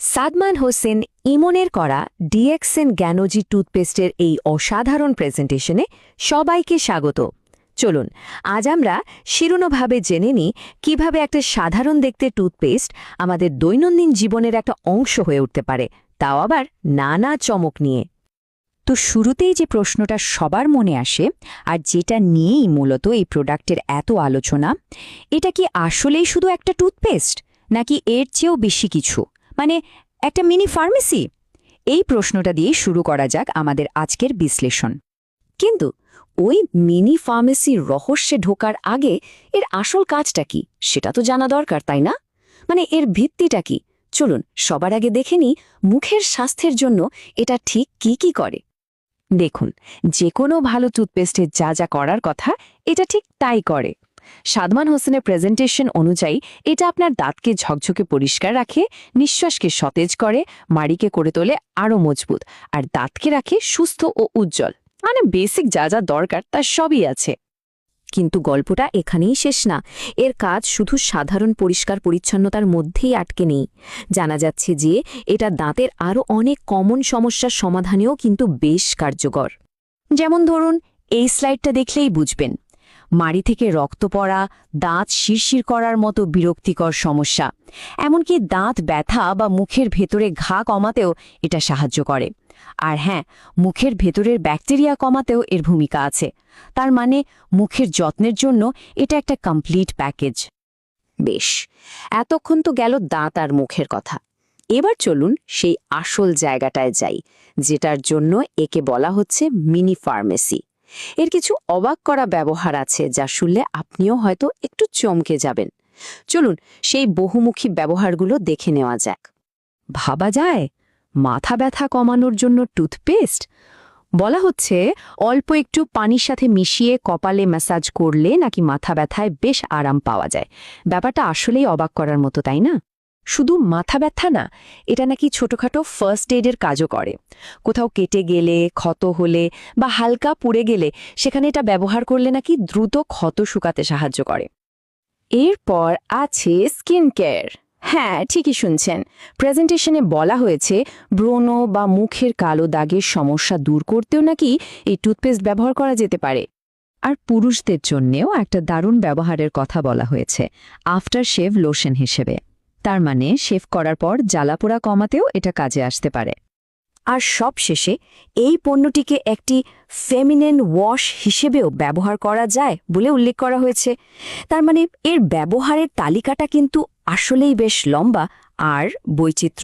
সাদমান হোসেন ইমনের করা ডিএক্সএন গ্যানোজি টুথপেস্টের এই অসাধারণ প্রেজেন্টেশনে সবাইকে স্বাগত। চলুন আজ আমরা শিরোনামভাবে জেনে নিই কীভাবে একটা সাধারণ দেখতে টুথপেস্ট আমাদের দৈনন্দিন জীবনের একটা অংশ হয়ে উঠতে পারে, তাও আবার নানা চমক নিয়ে। তো শুরুতেই যে প্রশ্নটা সবার মনে আসে আর যেটা নিয়েই মূলত এই প্রোডাক্টের এত আলোচনা, এটা কি আসলেই শুধু একটা টুথপেস্ট নাকি এর চেয়েও বেশি কিছু, মানে একটা মিনি ফার্মেসি? এই প্রশ্নটা দিয়ে শুরু করা যাক আমাদের আজকের বিশ্লেষণ। কিন্তু ওই মিনি ফার্মেসির রহস্যে ঢোকার আগে এর আসল কাজটা কি সেটা তো জানা দরকার, তাই না? মানে এর ভিত্তিটা কি? চলুন সবার আগে দেখে নিই মুখের স্বাস্থ্যের জন্য এটা ঠিক কি করে। দেখুন, যে কোনো ভালো টুথপেস্টের যা যা করার কথা এটা ঠিক তাই করে। সাদমান হোসেনের প্রেজেন্টেশন অনুযায়ী এটা আপনার দাঁতকে ঝকঝকে পরিষ্কার রাখে, নিঃশ্বাসকে সতেজ করে, মাড়িকে করে তোলে আরও মজবুত, আর দাঁতকে রাখে সুস্থ ও উজ্জ্বল। মানে বেসিক যা যা দরকার তার সবই আছে। কিন্তু গল্পটা এখানেই শেষ না। এর কাজ শুধু সাধারণ পরিষ্কার পরিচ্ছন্নতার মধ্যেই আটকে নেই। জানা যাচ্ছে যে এটা দাঁতের আরও অনেক কমন সমস্যার সমাধানেও কিন্তু বেশ কার্যকর। যেমন ধরুন, এই স্লাইডটা দেখলেই বুঝবেন। মাড়ি থেকে রক্ত পড়া, দাঁত শিরশির করার মতো বিরক্তিকর সমস্যা, এমনকি দাঁত ব্যথা বা মুখের ভেতরে ঘা কমাতেও এটা সাহায্য করে। আর হ্যাঁ, মুখের ভেতরের ব্যাকটেরিয়া কমাতেও এর ভূমিকা আছে। তার মানে মুখের যত্নের জন্য এটা একটা কমপ্লিট প্যাকেজ। বেশ, এতক্ষণ তো গেল দাঁত আর মুখের কথা। এবার চলুন সেই আসল জায়গাটায় যাই, যেটার জন্য একে বলা হচ্ছে মিনি ফার্মেসি। এর কিছু অবাক করা ব্যবহার আছে যা শুনলে আপনিও হয়তো একটু চমকে যাবেন। চলুন সেই বহুমুখী ব্যবহারগুলো দেখে নেওয়া যাক। ভাবা যায় মাথা ব্যথা কমানোর জন্য টুথপেস্ট? বলা হচ্ছে অল্প একটু পানির সাথে মিশিয়ে কপালে ম্যাসাজ করলে নাকি মাথা ব্যথায় বেশ আরাম পাওয়া যায়। ব্যাপারটা আসলেই অবাক করার মতো, তাই না? শুধু মাথা ব্যথা না, এটা নাকি ছোটখাটো ফার্স্ট এইডের কাজও করে। কোথাও কেটে গেলে, ক্ষত হলে বা হালকা পুড়ে গেলে সেখানে এটা ব্যবহার করলে নাকি দ্রুত ক্ষত শুকাতে সাহায্য করে। এরপর আছে স্কিন কেয়ার। হ্যাঁ, ঠিকই শুনছেন। প্রেজেন্টেশনে বলা হয়েছে ব্রণ বা মুখের কালো দাগের সমস্যা দূর করতেও নাকি এই টুথপেস্ট ব্যবহার করা যেতে পারে। আর পুরুষদের জন্যেও একটা দারুণ ব্যবহারের কথা বলা হয়েছে, আফটার শেভ লোশন হিসেবে। তার মানে শেভ করার পর জ্বালাপোড়া কমাতেও এটা কাজে আসতে পারে। আর সবশেষে এই পণ্যটিকে একটি ফেমিনিন ওয়াশ হিসেবেও ব্যবহার করা যায় বলে উল্লেখ করা হয়েছে। তার মানে এর ব্যবহারের তালিকাটা কিন্তু আসলেই বেশ লম্বা আর বৈচিত্র্য।